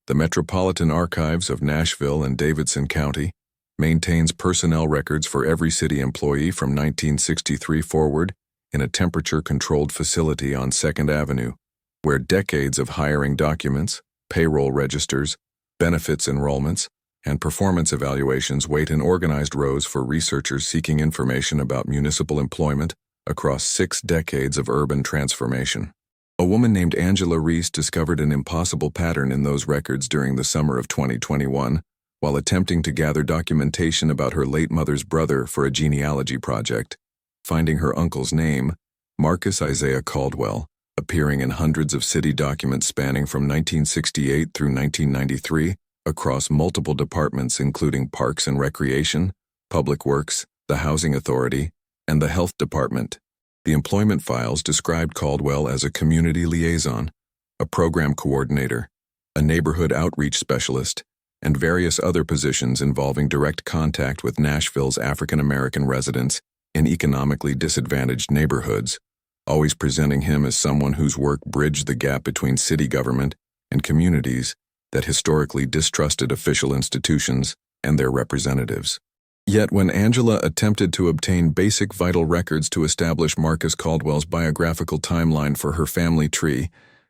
The Metropolitan Archives of Nashville and Davidson County maintains personnel records for every city employee from 1963 forward in a temperature-controlled facility on 2nd Avenue, where decades of hiring documents, payroll registers, benefits enrollments, and performance evaluations wait in organized rows for researchers seeking information about municipal employment across 6 decades of urban transformation. A woman named Angela Reese discovered an impossible pattern in those records during the summer of 2021 while attempting to gather documentation about her late mother's brother for a genealogy project, finding her uncle's name, Marcus Isaiah Caldwell, appearing in hundreds of city documents spanning from 1968 through 1993 across multiple departments including Parks and Recreation, Public Works, the Housing Authority, and the Health Department. The employment files described Caldwell as a community liaison, a program coordinator, a neighborhood outreach specialist, and various other positions involving direct contact with Nashville's African American residents in economically disadvantaged neighborhoods, always presenting him as someone whose work bridged the gap between city government and communities that historically distrusted official institutions and their representatives. Yet when Angela attempted to obtain basic vital records to establish Marcus Caldwell's biographical timeline for her family tree,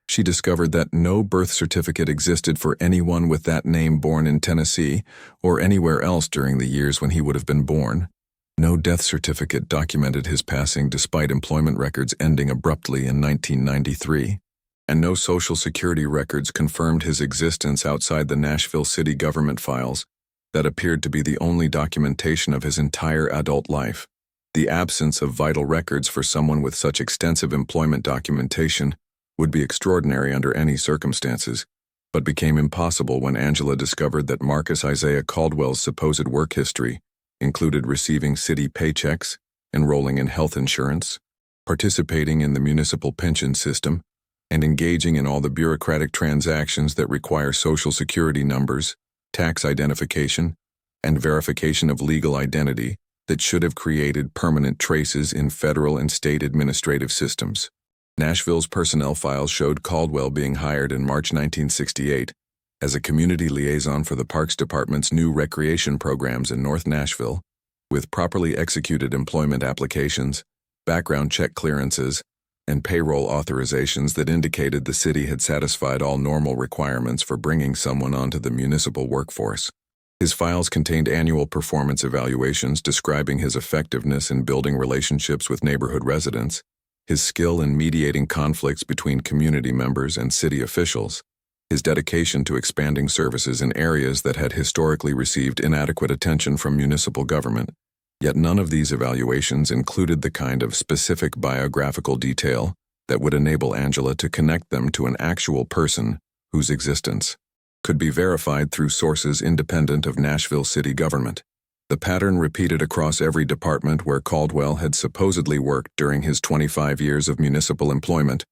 she discovered that no birth certificate existed for anyone with that name born in Tennessee or anywhere else during the years when he would have been born. No death certificate documented his passing despite employment records ending abruptly in 1993. And no Social Security records confirmed his existence outside the Nashville city government files that appeared to be the only documentation of his entire adult life. The absence of vital records for someone with such extensive employment documentation would be extraordinary under any circumstances, but became impossible when Angela discovered that Marcus Isaiah Caldwell's supposed work history included receiving city paychecks, enrolling in health insurance, participating in the municipal pension system, and engaging in all the bureaucratic transactions that require Social Security numbers, tax identification, and verification of legal identity that should have created permanent traces in federal and state administrative systems. Nashville's personnel files showed Caldwell being hired in March 1968 as a community liaison for the Parks Department's new recreation programs in North Nashville, with properly executed employment applications, background check clearances, and payroll authorizations that indicated the city had satisfied all normal requirements for bringing someone onto the municipal workforce. His files contained annual performance evaluations describing his effectiveness in building relationships with neighborhood residents, his skill in mediating conflicts between community members and city officials, his dedication to expanding services in areas that had historically received inadequate attention from municipal government. Yet none of these evaluations included the kind of specific biographical detail that would enable Angela to connect them to an actual person whose existence could be verified through sources independent of Nashville city government. The pattern repeated across every department where Caldwell had supposedly worked during his 25 years of municipal employment,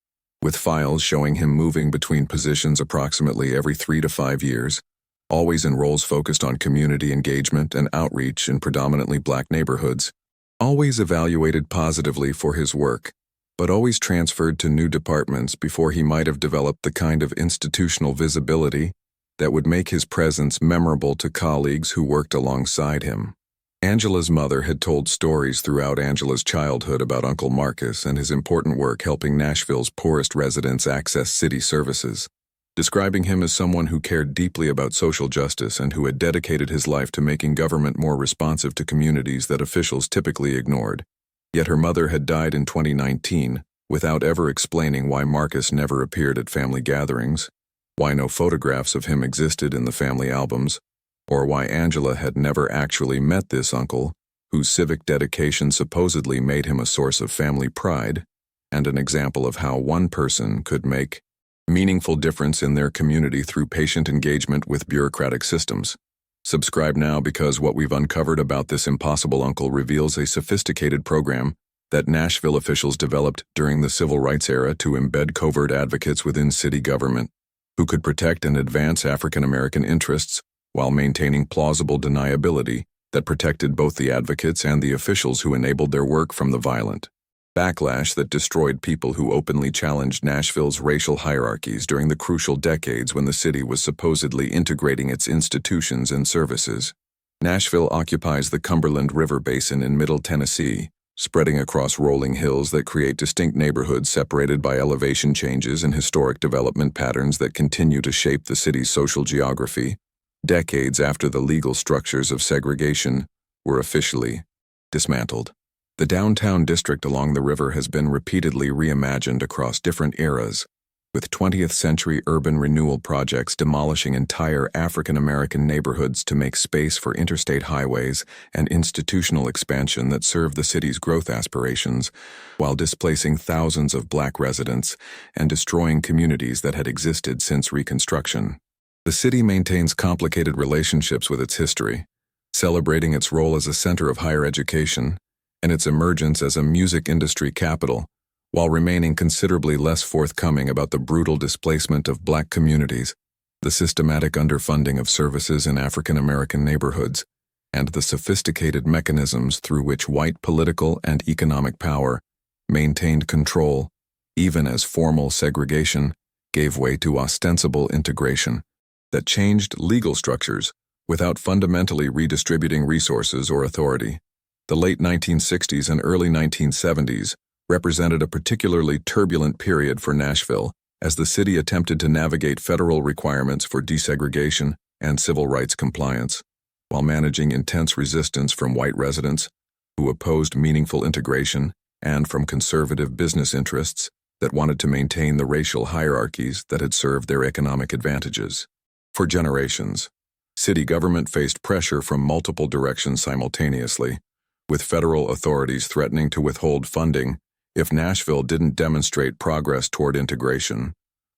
with files showing him moving between positions approximately every 3 to 5 years, always in roles focused on community engagement and outreach in predominantly Black neighborhoods, always evaluated positively for his work, but always transferred to new departments before he might have developed the kind of institutional visibility that would make his presence memorable to colleagues who worked alongside him. Angela's mother had told stories throughout Angela's childhood about Uncle Marcus and his important work helping Nashville's poorest residents access city services, describing him as someone who cared deeply about social justice and who had dedicated his life to making government more responsive to communities that officials typically ignored. Yet her mother had died in 2019 without ever explaining why Marcus never appeared at family gatherings, why no photographs of him existed in the family albums, or why Angela had never actually met this uncle, whose civic dedication supposedly made him a source of family pride and an example of how one person could make meaningful difference in their community through patient engagement with bureaucratic systems. Subscribe now because what we've uncovered about this impossible uncle reveals a sophisticated program that Nashville officials developed during the civil rights era to embed covert advocates within city government, who could protect and advance African American interests while maintaining plausible deniability that protected both the advocates and the officials who enabled their work from the violent. backlash that destroyed people who openly challenged Nashville's racial hierarchies during the crucial decades when the city was supposedly integrating its institutions and services. Nashville occupies the Cumberland River Basin in Middle Tennessee, spreading across rolling hills that create distinct neighborhoods separated by elevation changes and historic development patterns that continue to shape the city's social geography, decades after the legal structures of segregation were officially dismantled. The downtown district along the river has been repeatedly reimagined across different eras, with 20th-century urban renewal projects demolishing entire African-American neighborhoods to make space for interstate highways and institutional expansion that serve the city's growth aspirations, while displacing thousands of Black residents and destroying communities that had existed since Reconstruction. The city maintains complicated relationships with its history, celebrating its role as a center of higher education and its emergence as a music industry capital, while remaining considerably less forthcoming about the brutal displacement of Black communities, the systematic underfunding of services in African American neighborhoods, and the sophisticated mechanisms through which white political and economic power maintained control, even as formal segregation gave way to ostensible integration that changed legal structures without fundamentally redistributing resources or authority. The late 1960s and early 1970s represented a particularly turbulent period for Nashville as the city attempted to navigate federal requirements for desegregation and civil rights compliance, while managing intense resistance from white residents who opposed meaningful integration and from conservative business interests that wanted to maintain the racial hierarchies that had served their economic advantages. For generations, city government faced pressure from multiple directions simultaneously, with federal authorities threatening to withhold funding if Nashville didn't demonstrate progress toward integration,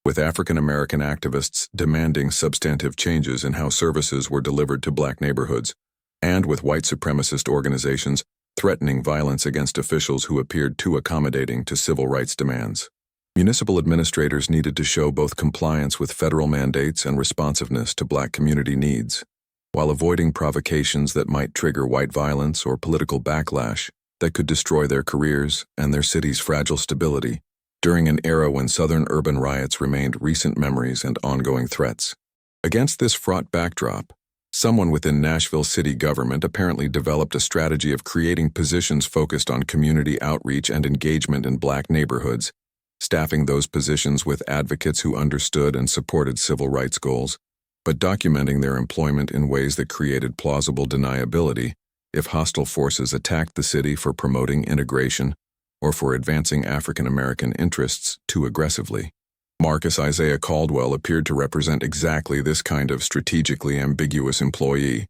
with African American activists demanding substantive changes in how services were delivered to Black neighborhoods, and with white supremacist organizations threatening violence against officials who appeared too accommodating to civil rights demands. Municipal administrators needed to show both compliance with federal mandates and responsiveness to Black community needs, while avoiding provocations that might trigger white violence or political backlash that could destroy their careers and their city's fragile stability, during an era when Southern urban riots remained recent memories and ongoing threats. Against this fraught backdrop, someone within Nashville city government apparently developed a strategy of creating positions focused on community outreach and engagement in Black neighborhoods, staffing those positions with advocates who understood and supported civil rights goals, but documenting their employment in ways that created plausible deniability if hostile forces attacked the city for promoting integration or for advancing African American interests too aggressively. Marcus Isaiah Caldwell appeared to represent exactly this kind of strategically ambiguous employee,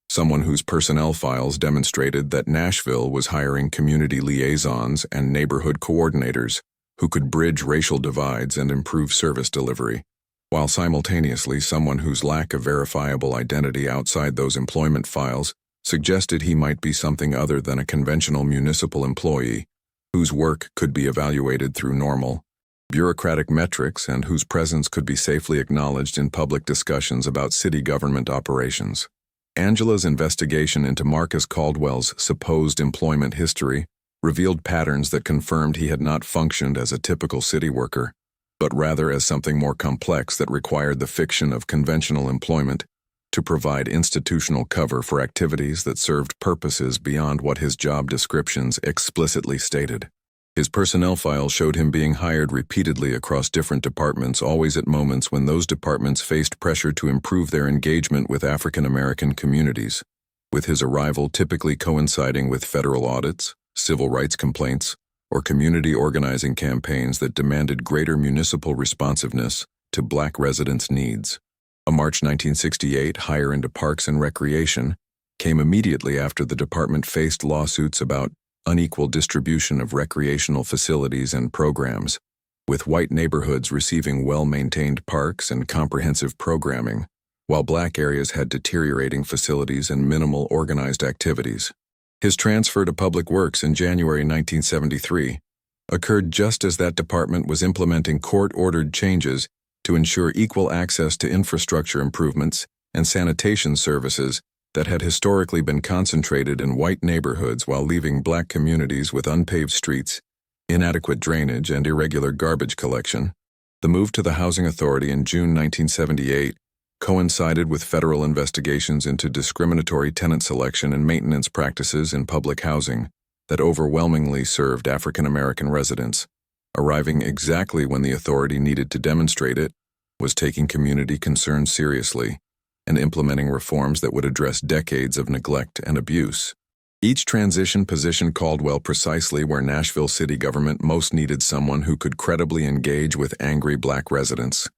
someone whose personnel files demonstrated that Nashville was hiring community liaisons and neighborhood coordinators who could bridge racial divides and improve service delivery, while simultaneously someone whose lack of verifiable identity outside those employment files suggested he might be something other than a conventional municipal employee, whose work could be evaluated through normal, bureaucratic metrics and whose presence could be safely acknowledged in public discussions about city government operations. Angela's investigation into Marcus Caldwell's supposed employment history revealed patterns that confirmed he had not functioned as a typical city worker, but rather as something more complex that required the fiction of conventional employment to provide institutional cover for activities that served purposes beyond what his job descriptions explicitly stated. His personnel file showed him being hired repeatedly across different departments, always at moments when those departments faced pressure to improve their engagement with African American communities, with his arrival typically coinciding with federal audits, civil rights complaints, or community organizing campaigns that demanded greater municipal responsiveness to Black residents' needs. A March 1968 hire into Parks and Recreation came immediately after the department faced lawsuits about unequal distribution of recreational facilities and programs, with white neighborhoods receiving well-maintained parks and comprehensive programming, while Black areas had deteriorating facilities and minimal organized activities. His transfer to Public Works in January 1973 occurred just as that department was implementing court-ordered changes to ensure equal access to infrastructure improvements and sanitation services that had historically been concentrated in white neighborhoods while leaving Black communities with unpaved streets, inadequate drainage, and irregular garbage collection. The move to the Housing Authority in June 1978 coincided with federal investigations into discriminatory tenant selection and maintenance practices in public housing that overwhelmingly served African American residents. Arriving exactly when the authority needed to demonstrate it was taking community concerns seriously and implementing reforms that would address decades of neglect and abuse. Each transition positioned Caldwell precisely where Nashville city government most needed someone who could credibly engage with angry black residents,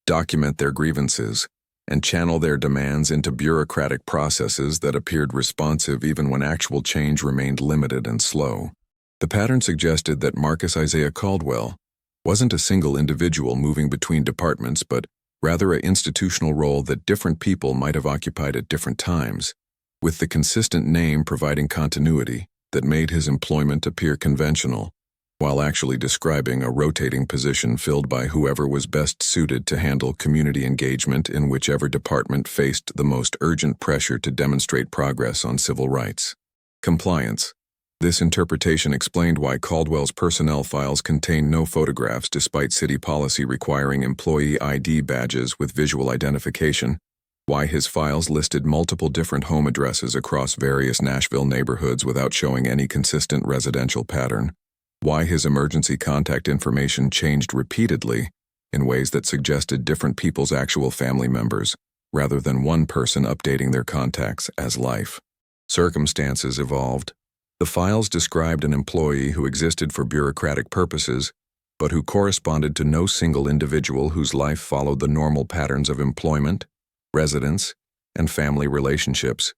document their grievances, and channel their demands into bureaucratic processes that appeared responsive even when actual change remained limited and slow. The pattern suggested that Marcus Isaiah Caldwell wasn't a single individual moving between departments, but rather an institutional role that different people might have occupied at different times, with the consistent name providing continuity that made his employment appear conventional, while actually describing a rotating position filled by whoever was best suited to handle community engagement in whichever department faced the most urgent pressure to demonstrate progress on civil rights. Compliance. This interpretation explained why Caldwell's personnel files contain no photographs despite city policy requiring employee ID badges with visual identification, why his files listed multiple different home addresses across various Nashville neighborhoods without showing any consistent residential pattern, why his emergency contact information changed repeatedly in ways that suggested different people's actual family members, rather than one person updating their contacts as life. Circumstances evolved. The files described an employee who existed for bureaucratic purposes, but who corresponded to no single individual whose life followed the normal patterns of employment, residence, and family relationships.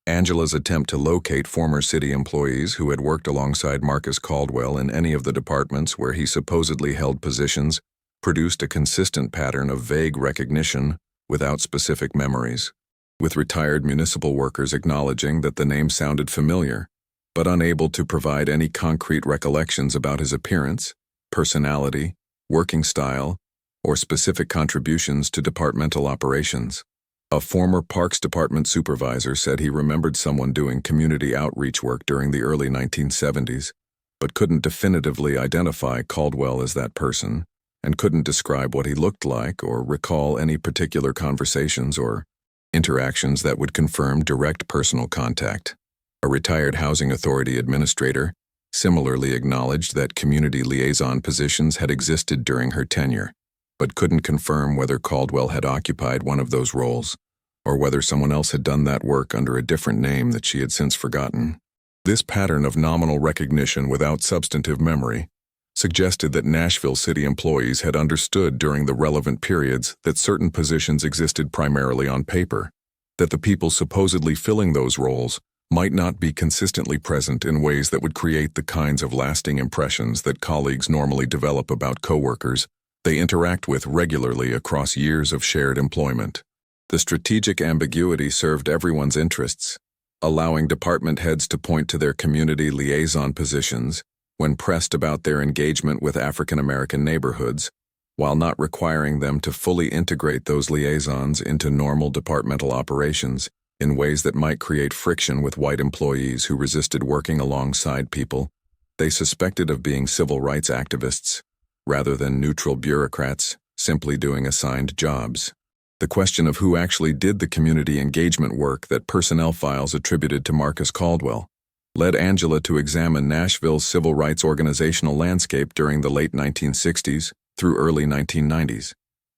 Angela's attempt to locate former city employees who had worked alongside Marcus Caldwell in any of the departments where he supposedly held positions produced a consistent pattern of vague recognition without specific memories, with retired municipal workers acknowledging that the name sounded familiar, but unable to provide any concrete recollections about his appearance, personality, working style, or specific contributions to departmental operations. A former Parks Department supervisor said he remembered someone doing community outreach work during the early 1970s, but couldn't definitively identify Caldwell as that person, and couldn't describe what he looked like or recall any particular conversations or interactions that would confirm direct personal contact. A retired Housing Authority administrator similarly acknowledged that community liaison positions had existed during her tenure, but couldn't confirm whether Caldwell had occupied one of those roles, or whether someone else had done that work under a different name that she had since forgotten. This pattern of nominal recognition without substantive memory suggested that Nashville city employees had understood during the relevant periods that certain positions existed primarily on paper, that the people supposedly filling those roles might not be consistently present in ways that would create the kinds of lasting impressions that colleagues normally develop about coworkers they interact with regularly across years of shared employment. The strategic ambiguity served everyone's interests, allowing department heads to point to their community liaison positions when pressed about their engagement with African American neighborhoods, while not requiring them to fully integrate those liaisons into normal departmental operations in ways that might create friction with white employees who resisted working alongside people they suspected of being civil rights activists, rather than neutral bureaucrats simply doing assigned jobs. The question of who actually did the community engagement work that personnel files attributed to Marcus Caldwell led Angela to examine Nashville's civil rights organizational landscape during the late 1960s through early 1990s,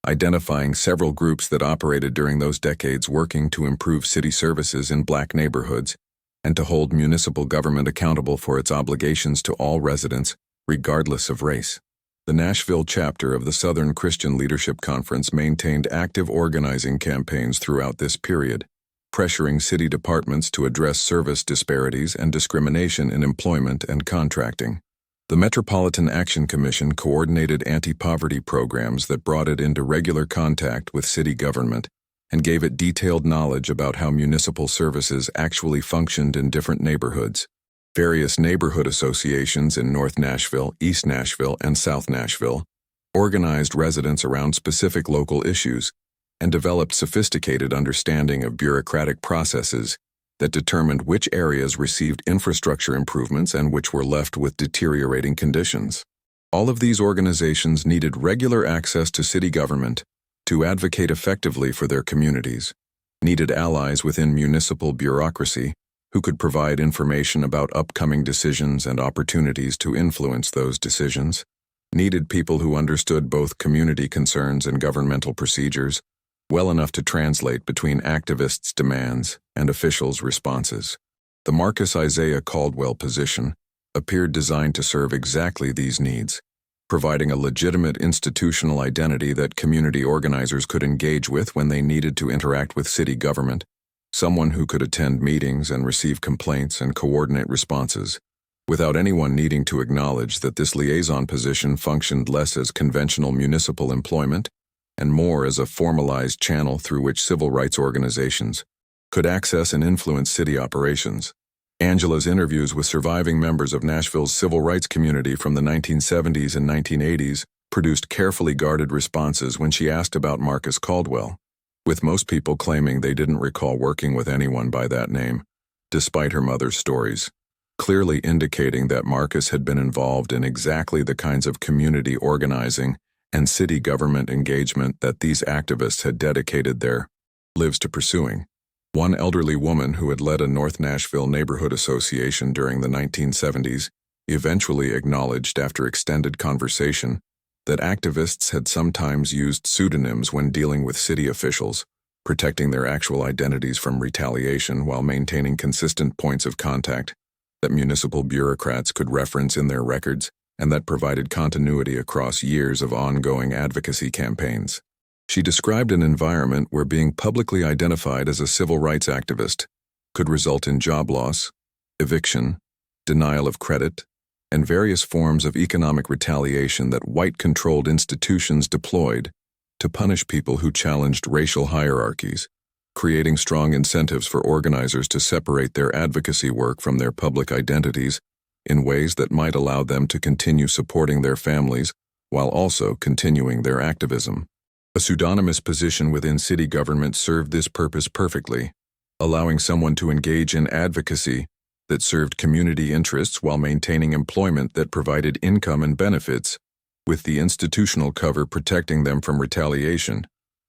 identifying several groups that operated during those decades working to improve city services in black neighborhoods and to hold municipal government accountable for its obligations to all residents, regardless of race. The Nashville chapter of the Southern Christian Leadership Conference maintained active organizing campaigns throughout this period, pressuring city departments to address service disparities and discrimination in employment and contracting. The Metropolitan Action Commission coordinated anti-poverty programs that brought it into regular contact with city government and gave it detailed knowledge about how municipal services actually functioned in different neighborhoods. Various neighborhood associations in North Nashville, East Nashville, and South Nashville organized residents around specific local issues and developed sophisticated understanding of bureaucratic processes that determined which areas received infrastructure improvements and which were left with deteriorating conditions. All of these organizations needed regular access to city government to advocate effectively for their communities, needed allies within municipal bureaucracy who could provide information about upcoming decisions and opportunities to influence those decisions, needed people who understood both community concerns and governmental procedures well enough to translate between activists' demands and officials' responses. The Marcus Isaiah Caldwell position appeared designed to serve exactly these needs, providing a legitimate institutional identity that community organizers could engage with when they needed to interact with city government, someone who could attend meetings and receive complaints and coordinate responses, without anyone needing to acknowledge that this liaison position functioned less as conventional municipal employment and more as a formalized channel through which civil rights organizations could access and influence city operations. Angela's interviews with surviving members of Nashville's civil rights community from the 1970s and 1980s produced carefully guarded responses when she asked about Marcus Caldwell, with most people claiming they didn't recall working with anyone by that name, despite her mother's stories, clearly indicating that Marcus had been involved in exactly the kinds of community organizing and city government engagement that these activists had dedicated their lives to pursuing. One elderly woman who had led a North Nashville neighborhood association during the 1970s eventually acknowledged after extended conversation that activists had sometimes used pseudonyms when dealing with city officials, protecting their actual identities from retaliation while maintaining consistent points of contact that municipal bureaucrats could reference in their records and that provided continuity across years of ongoing advocacy campaigns. She described an environment where being publicly identified as a civil rights activist could result in job loss, eviction, denial of credit, and various forms of economic retaliation that white-controlled institutions deployed to punish people who challenged racial hierarchies, creating strong incentives for organizers to separate their advocacy work from their public identities in ways that might allow them to continue supporting their families while also continuing their activism. A pseudonymous position within city government served this purpose perfectly, allowing someone to engage in advocacy that served community interests while maintaining employment that provided income and benefits, with the institutional cover protecting them from retaliation,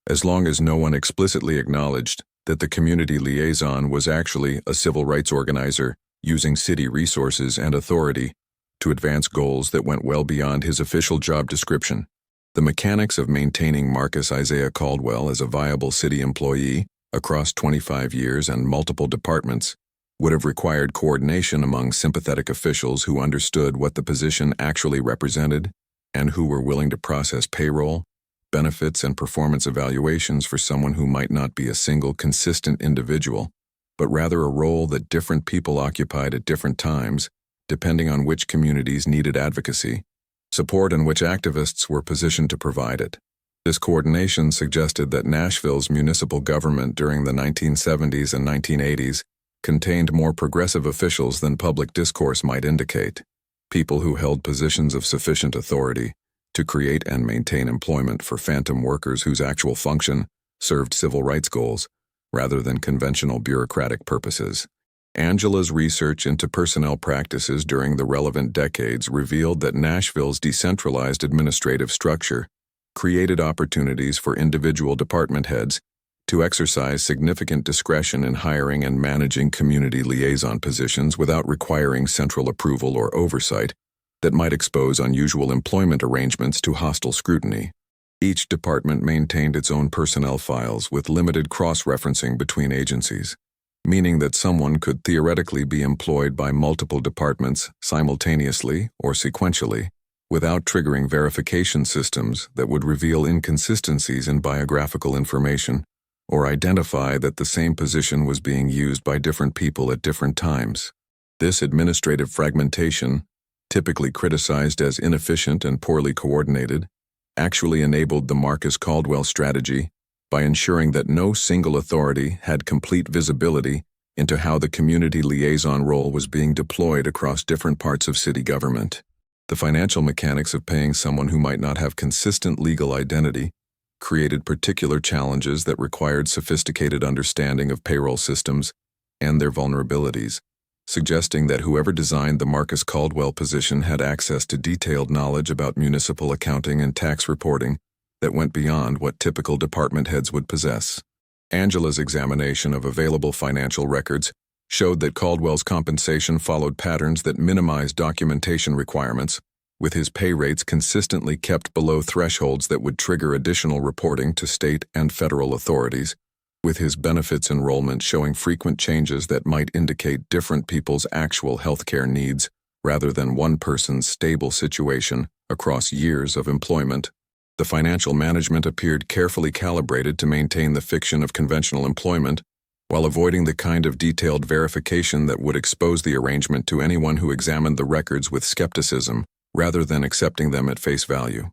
as long as no one explicitly acknowledged that the community liaison was actually a civil rights organizer using city resources and authority to advance goals that went well beyond his official job description. The mechanics of maintaining Marcus Isaiah Caldwell as a viable city employee across 25 years and multiple departments would have required coordination among sympathetic officials who understood what the position actually represented and who were willing to process payroll, benefits, and performance evaluations for someone who might not be a single consistent individual, but rather a role that different people occupied at different times, depending on which communities needed advocacy, support, and which activists were positioned to provide it. This coordination suggested that Nashville's municipal government during the 1970s and 1980s contained more progressive officials than public discourse might indicate, people who held positions of sufficient authority to create and maintain employment for phantom workers whose actual function served civil rights goals rather than conventional bureaucratic purposes. Angela's research into personnel practices during the relevant decades revealed that Nashville's decentralized administrative structure created opportunities for individual department heads to exercise significant discretion in hiring and managing community liaison positions without requiring central approval or oversight that might expose unusual employment arrangements to hostile scrutiny. Each department maintained its own personnel files with limited cross-referencing between agencies, meaning that someone could theoretically be employed by multiple departments simultaneously or sequentially without triggering verification systems that would reveal inconsistencies in biographical information or identify that the same position was being used by different people at different times. This administrative fragmentation, typically criticized as inefficient and poorly coordinated, actually enabled the Marcus Caldwell strategy by ensuring that no single authority had complete visibility into how the community liaison role was being deployed across different parts of city government. The financial mechanics of paying someone who might not have consistent legal identity created particular challenges that required sophisticated understanding of payroll systems and their vulnerabilities, suggesting that whoever designed the Marcus Caldwell position had access to detailed knowledge about municipal accounting and tax reporting that went beyond what typical department heads would possess. Angela's examination of available financial records showed that Caldwell's compensation followed patterns that minimized documentation requirements, with his pay rates consistently kept below thresholds that would trigger additional reporting to state and federal authorities, with his benefits enrollment showing frequent changes that might indicate different people's actual healthcare needs rather than one person's stable situation across years of employment. The financial management appeared carefully calibrated to maintain the fiction of conventional employment, while avoiding the kind of detailed verification that would expose the arrangement to anyone who examined the records with skepticism rather than accepting them at face value.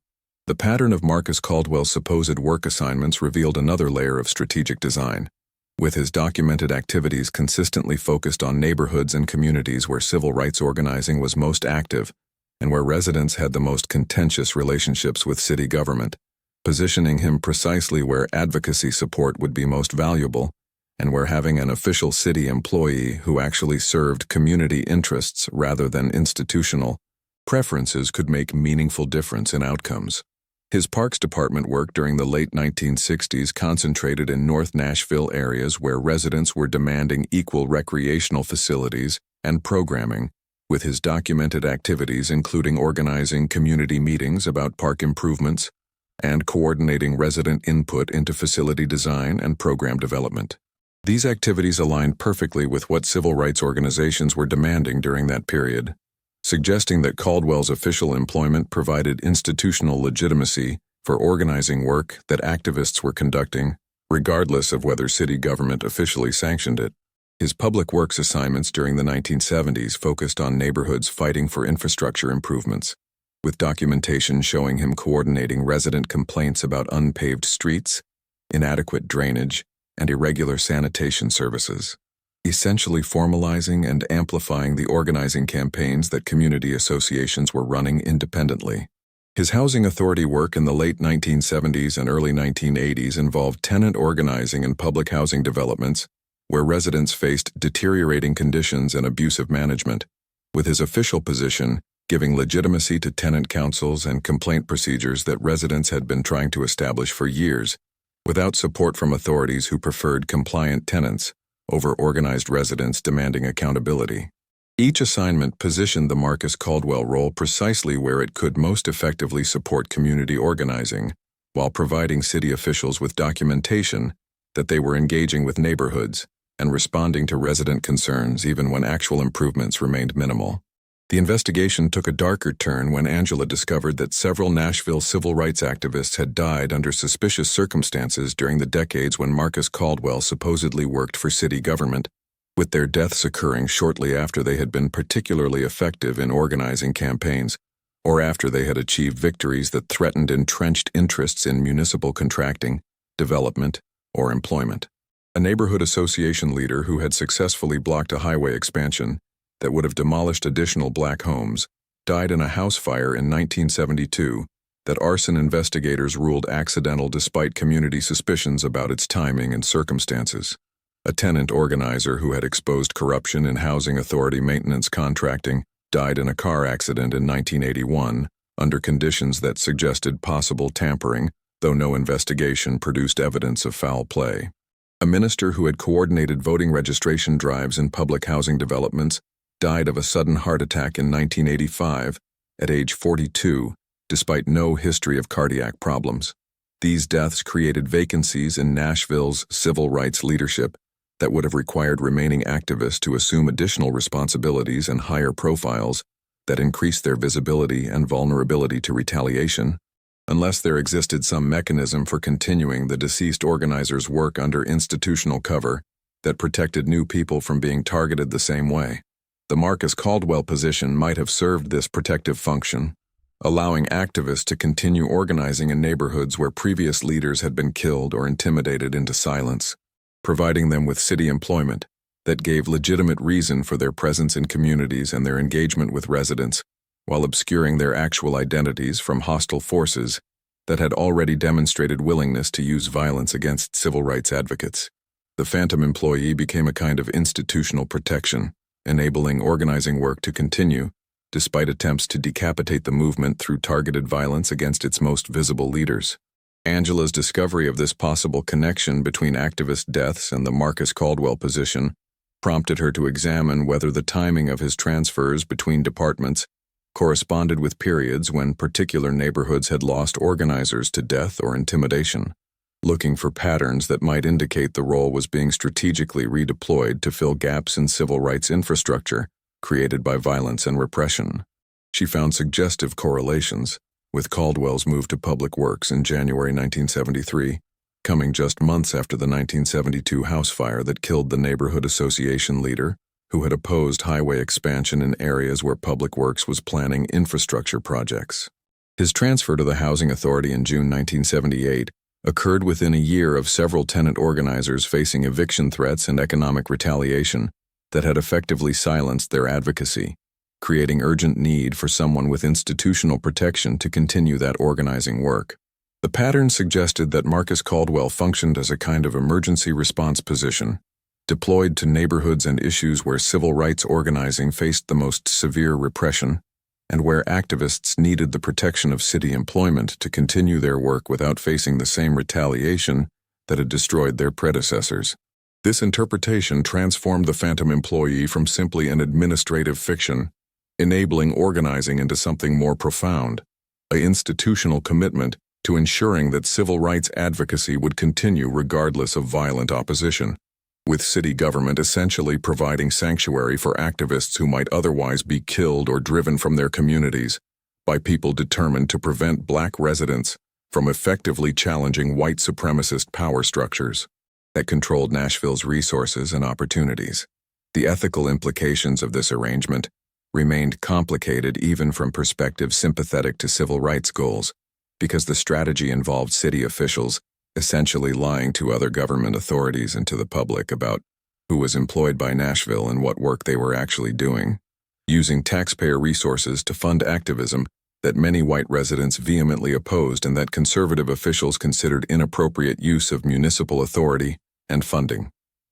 The pattern of Marcus Caldwell's supposed work assignments revealed another layer of strategic design, with his documented activities consistently focused on neighborhoods and communities where civil rights organizing was most active and where residents had the most contentious relationships with city government, positioning him precisely where advocacy support would be most valuable and where having an official city employee who actually served community interests rather than institutional preferences could make meaningful difference in outcomes. His Parks Department work during the late 1960s concentrated in North Nashville areas where residents were demanding equal recreational facilities and programming, with his documented activities including organizing community meetings about park improvements and coordinating resident input into facility design and program development. These activities aligned perfectly with what civil rights organizations were demanding during that period, suggesting that Caldwell's official employment provided institutional legitimacy for organizing work that activists were conducting, regardless of whether city government officially sanctioned it. His public works assignments during the 1970s focused on neighborhoods fighting for infrastructure improvements, with documentation showing him coordinating resident complaints about unpaved streets, inadequate drainage, and irregular sanitation services, essentially formalizing and amplifying the organizing campaigns that community associations were running independently. His housing authority work in the late 1970s and early 1980s involved tenant organizing in public housing developments where residents faced deteriorating conditions and abusive management, with his official position giving legitimacy to tenant councils and complaint procedures that residents had been trying to establish for years, without support from authorities who preferred compliant tenants over organized residents demanding accountability. Each assignment positioned the Marcus Caldwell role precisely where it could most effectively support community organizing, while providing city officials with documentation that they were engaging with neighborhoods and responding to resident concerns even when actual improvements remained minimal. The investigation took a darker turn when Angela discovered that several Nashville civil rights activists had died under suspicious circumstances during the decades when Marcus Caldwell supposedly worked for city government, with their deaths occurring shortly after they had been particularly effective in organizing campaigns, or after they had achieved victories that threatened entrenched interests in municipal contracting, development, or employment. A neighborhood association leader who had successfully blocked a highway expansion that would have demolished additional black homes died in a house fire in 1972 that arson investigators ruled accidental despite community suspicions about its timing and circumstances. A tenant organizer who had exposed corruption in housing authority maintenance contracting died in a car accident in 1981 under conditions that suggested possible tampering, though no investigation produced evidence of foul play. A minister who had coordinated voting registration drives in public housing developments died of a sudden heart attack in 1985 at age 42, despite no history of cardiac problems. These deaths created vacancies in Nashville's civil rights leadership that would have required remaining activists to assume additional responsibilities and higher profiles that increased their visibility and vulnerability to retaliation, unless there existed some mechanism for continuing the deceased organizer's work under institutional cover that protected new people from being targeted the same way. The Marcus Caldwell position might have served this protective function, allowing activists to continue organizing in neighborhoods where previous leaders had been killed or intimidated into silence, providing them with city employment that gave legitimate reason for their presence in communities and their engagement with residents, while obscuring their actual identities from hostile forces that had already demonstrated willingness to use violence against civil rights advocates. The phantom employee became a kind of institutional protection, enabling organizing work to continue, despite attempts to decapitate the movement through targeted violence against its most visible leaders. Angela's discovery of this possible connection between activist deaths and the Marcus Caldwell position prompted her to examine whether the timing of his transfers between departments corresponded with periods when particular neighborhoods had lost organizers to death or intimidation. Looking for patterns that might indicate the role was being strategically redeployed to fill gaps in civil rights infrastructure created by violence and repression. She found suggestive correlations, with Caldwell's move to public works in January 1973, coming just months after the 1972 house fire that killed the neighborhood association leader, who had opposed highway expansion in areas where public works was planning infrastructure projects. His transfer to the Housing Authority in June 1978 occurred within a year of several tenant organizers facing eviction threats and economic retaliation that had effectively silenced their advocacy, creating urgent need for someone with institutional protection to continue that organizing work. The pattern suggested that Marcus Caldwell functioned as a kind of emergency response position, deployed to neighborhoods and issues where civil rights organizing faced the most severe repression, and where activists needed the protection of city employment to continue their work without facing the same retaliation that had destroyed their predecessors. This interpretation transformed the phantom employee from simply an administrative fiction, enabling organizing into something more profound, an institutional commitment to ensuring that civil rights advocacy would continue regardless of violent opposition, with city government essentially providing sanctuary for activists who might otherwise be killed or driven from their communities by people determined to prevent Black residents from effectively challenging white supremacist power structures that controlled Nashville's resources and opportunities. The ethical implications of this arrangement remained complicated even from perspectives sympathetic to civil rights goals, because the strategy involved city officials essentially lying to other government authorities and to the public about who was employed by Nashville and what work they were actually doing, using taxpayer resources to fund activism that many white residents vehemently opposed and that conservative officials considered inappropriate use of municipal authority and funding.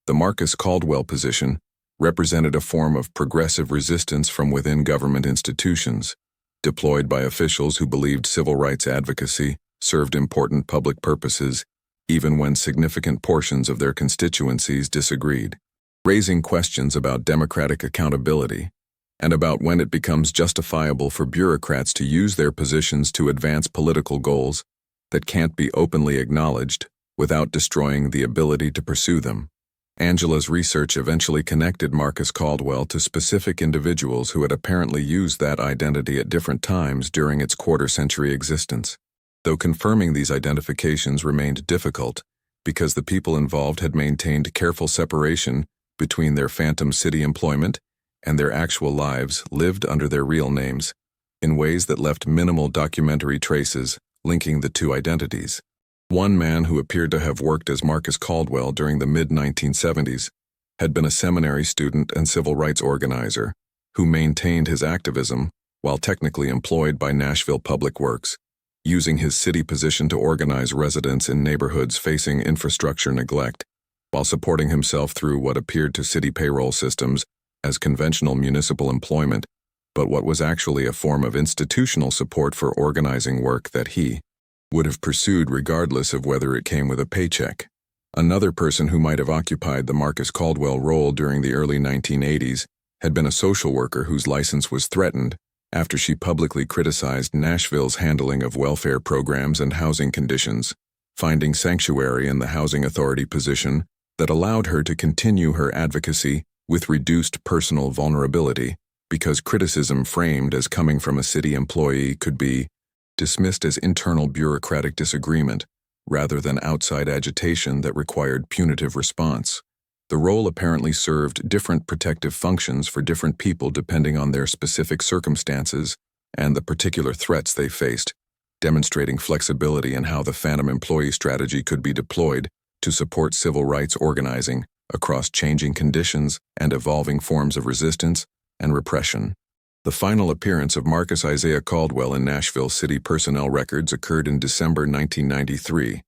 The Marcus Caldwell position represented a form of progressive resistance from within government institutions, deployed by officials who believed civil rights advocacy served important public purposes even when significant portions of their constituencies disagreed, raising questions about democratic accountability and about when it becomes justifiable for bureaucrats to use their positions to advance political goals that can't be openly acknowledged without destroying the ability to pursue them. Angela's research eventually connected Marcus Caldwell to specific individuals who had apparently used that identity at different times during its quarter-century existence, though confirming these identifications remained difficult because the people involved had maintained careful separation between their phantom city employment and their actual lives lived under their real names, in ways that left minimal documentary traces linking the two identities. One man who appeared to have worked as Marcus Caldwell during the mid-1970s had been a seminary student and civil rights organizer who maintained his activism while technically employed by Nashville Public Works, using his city position to organize residents in neighborhoods facing infrastructure neglect, while supporting himself through what appeared to city payroll systems as conventional municipal employment, but what was actually a form of institutional support for organizing work that he would have pursued regardless of whether it came with a paycheck. Another person who might have occupied the Marcus Caldwell role during the early 1980s had been a social worker whose license was threatened after she publicly criticized Nashville's handling of welfare programs and housing conditions, finding sanctuary in the Housing Authority position that allowed her to continue her advocacy with reduced personal vulnerability because criticism framed as coming from a city employee could be dismissed as internal bureaucratic disagreement rather than outside agitation that required punitive response. The role apparently served different protective functions for different people depending on their specific circumstances and the particular threats they faced, demonstrating flexibility in how the phantom employee strategy could be deployed to support civil rights organizing across changing conditions and evolving forms of resistance and repression. The final appearance of Marcus Isaiah Caldwell in Nashville city personnel records occurred in December 1993,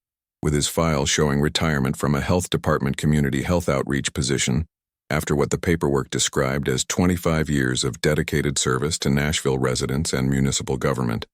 with his file showing retirement from a health department community health outreach position after what the paperwork described as 25 years of dedicated service to Nashville residents and municipal government,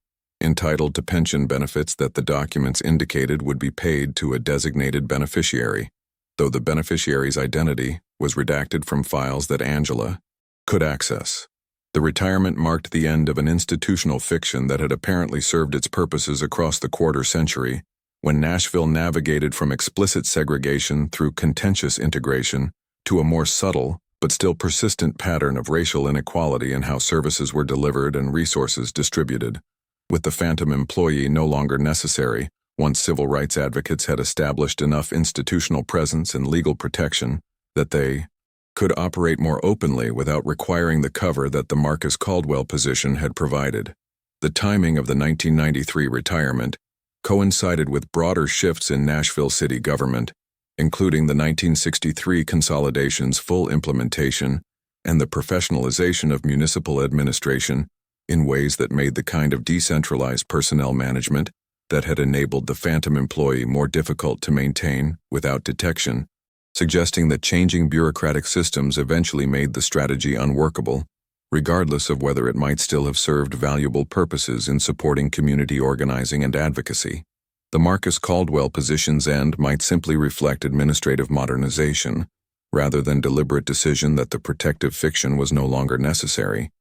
entitled to pension benefits that the documents indicated would be paid to a designated beneficiary, though the beneficiary's identity was redacted from files that Angela could access. The retirement marked the end of an institutional fiction that had apparently served its purposes across the quarter century, when Nashville navigated from explicit segregation through contentious integration to a more subtle but still persistent pattern of racial inequality in how services were delivered and resources distributed. With the phantom employee no longer necessary, once civil rights advocates had established enough institutional presence and legal protection that they could operate more openly without requiring the cover that the Marcus Caldwell position had provided. The timing of the 1993 retirement coincided with broader shifts in Nashville city government, including the 1963 consolidation's full implementation and the professionalization of municipal administration in ways that made the kind of decentralized personnel management that had enabled the phantom employee more difficult to maintain without detection, suggesting that changing bureaucratic systems eventually made the strategy unworkable, regardless of whether it might still have served valuable purposes in supporting community organizing and advocacy. The Marcus Caldwell position's end might simply reflect administrative modernization, rather than deliberate decision that the protective fiction was no longer necessary,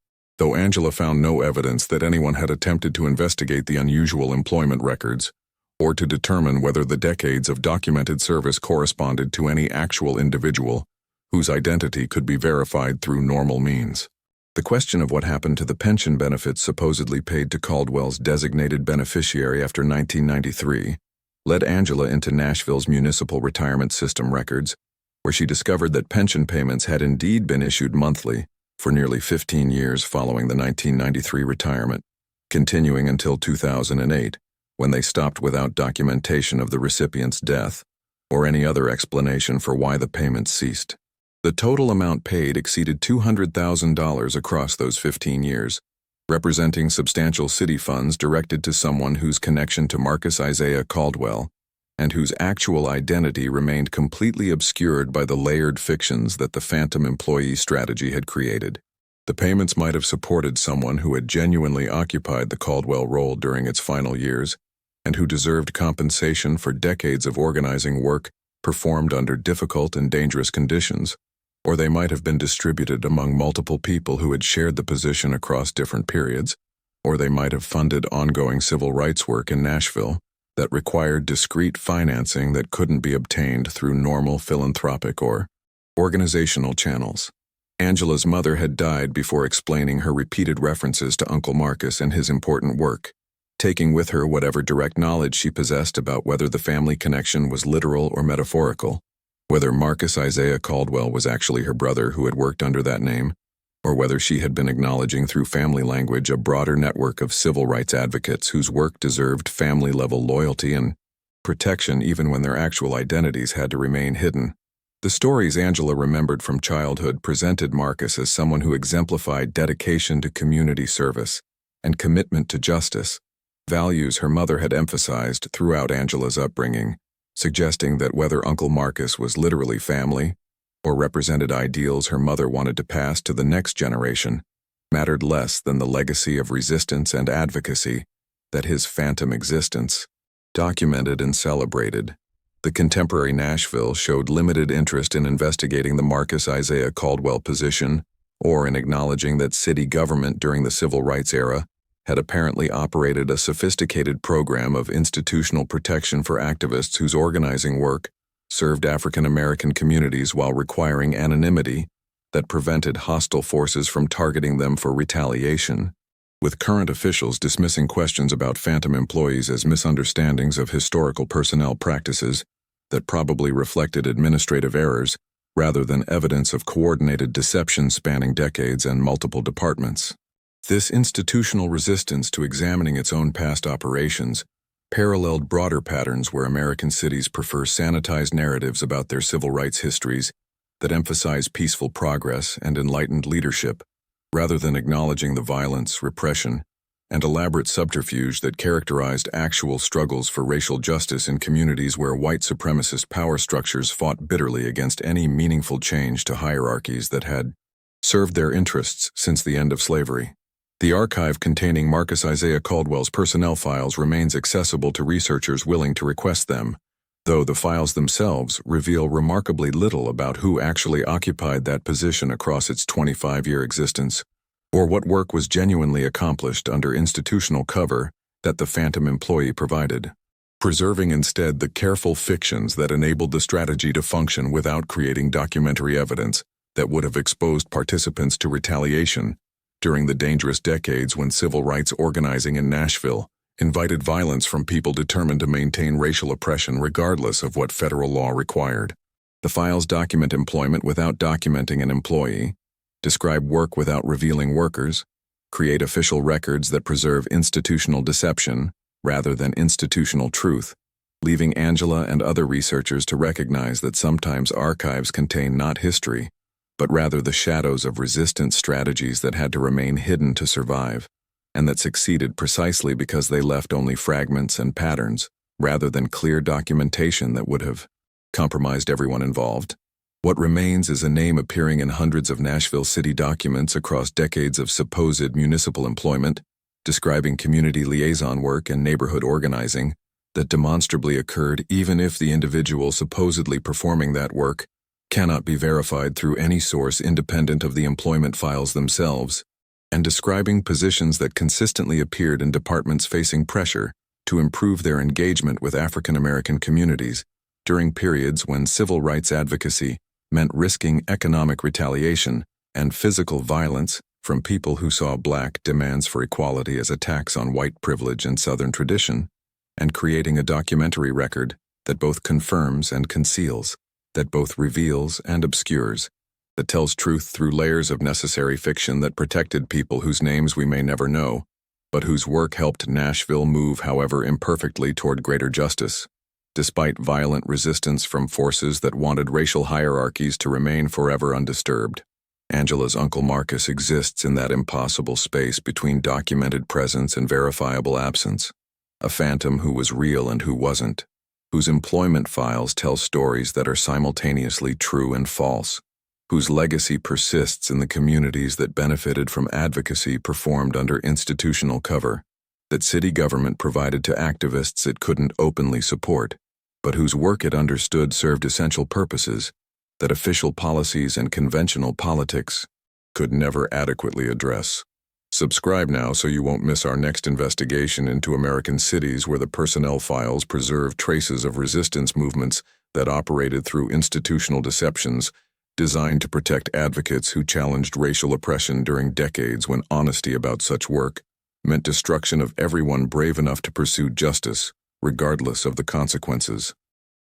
though Angela found no evidence that anyone had attempted to investigate the unusual employment records, or to determine whether the decades of documented service corresponded to any actual individual whose identity could be verified through normal means. The question of what happened to the pension benefits supposedly paid to Caldwell's designated beneficiary after 1993 led Angela into Nashville's municipal retirement system records, where she discovered that pension payments had indeed been issued monthly for nearly 15 years following the 1993 retirement, continuing until 2008, when they stopped without documentation of the recipient's death or any other explanation for why the payments ceased. The total amount paid exceeded $200,000 across those 15 years, representing substantial city funds directed to someone whose connection to Marcus Isaiah Caldwell and whose actual identity remained completely obscured by the layered fictions that the phantom employee strategy had created. The payments might have supported someone who had genuinely occupied the Caldwell role during its final years and who deserved compensation for decades of organizing work performed under difficult and dangerous conditions, or they might have been distributed among multiple people who had shared the position across different periods, or they might have funded ongoing civil rights work in Nashville that required discrete financing that couldn't be obtained through normal philanthropic or organizational channels. Angela's mother had died before explaining her repeated references to Uncle Marcus and his important work, taking with her whatever direct knowledge she possessed about whether the family connection was literal or metaphorical, whether Marcus Isaiah Caldwell was actually her brother who had worked under that name, or whether she had been acknowledging through family language a broader network of civil rights advocates whose work deserved family-level loyalty and protection even when their actual identities had to remain hidden. The stories Angela remembered from childhood presented Marcus as someone who exemplified dedication to community service and commitment to justice, values her mother had emphasized throughout Angela's upbringing, suggesting that whether Uncle Marcus was literally family or represented ideals her mother wanted to pass to the next generation mattered less than the legacy of resistance and advocacy that his phantom existence documented and celebrated. The contemporary Nashville showed limited interest in investigating the Marcus Isaiah Caldwell position or in acknowledging that city government during the civil rights era had apparently operated a sophisticated program of institutional protection for activists whose organizing work served African American communities while requiring anonymity that prevented hostile forces from targeting them for retaliation, with current officials dismissing questions about phantom employees as misunderstandings of historical personnel practices that probably reflected administrative errors rather than evidence of coordinated deception spanning decades and multiple departments. This institutional resistance to examining its own past operations paralleled broader patterns where American cities prefer sanitized narratives about their civil rights histories that emphasize peaceful progress and enlightened leadership, rather than acknowledging the violence, repression, and elaborate subterfuge that characterized actual struggles for racial justice in communities where white supremacist power structures fought bitterly against any meaningful change to hierarchies that had served their interests since the end of slavery. The archive containing Marcus Isaiah Caldwell's personnel files remains accessible to researchers willing to request them, though the files themselves reveal remarkably little about who actually occupied that position across its 25-year existence, or what work was genuinely accomplished under institutional cover that the phantom employee provided, preserving instead the careful fictions that enabled the strategy to function without creating documentary evidence that would have exposed participants to retaliation during the dangerous decades when civil rights organizing in Nashville invited violence from people determined to maintain racial oppression regardless of what federal law required. The files document employment without documenting an employee, describe work without revealing workers, create official records that preserve institutional deception rather than institutional truth, leaving Angela and other researchers to recognize that sometimes archives contain not history, but rather the shadows of resistance strategies that had to remain hidden to survive, and that succeeded precisely because they left only fragments and patterns, rather than clear documentation that would have compromised everyone involved. What remains is a name appearing in hundreds of Nashville city documents across decades of supposed municipal employment, describing community liaison work and neighborhood organizing that demonstrably occurred even if the individual supposedly performing that work cannot be verified through any source independent of the employment files themselves, and describing positions that consistently appeared in departments facing pressure to improve their engagement with African American communities during periods when civil rights advocacy meant risking economic retaliation and physical violence from people who saw Black demands for equality as attacks on white privilege and Southern tradition, and creating a documentary record that both confirms and conceals, that both reveals and obscures, that tells truth through layers of necessary fiction that protected people whose names we may never know, but whose work helped Nashville move, however imperfectly, toward greater justice. Despite violent resistance from forces that wanted racial hierarchies to remain forever undisturbed, Angela's Uncle Marcus exists in that impossible space between documented presence and verifiable absence, a phantom who was real and who wasn't, whose employment files tell stories that are simultaneously true and false, whose legacy persists in the communities that benefited from advocacy performed under institutional cover, that city government provided to activists it couldn't openly support, but whose work it understood served essential purposes that official policies and conventional politics could never adequately address. Subscribe now so you won't miss our next investigation into American cities where the personnel files preserve traces of resistance movements that operated through institutional deceptions designed to protect advocates who challenged racial oppression during decades when honesty about such work meant destruction of everyone brave enough to pursue justice, regardless of the consequences.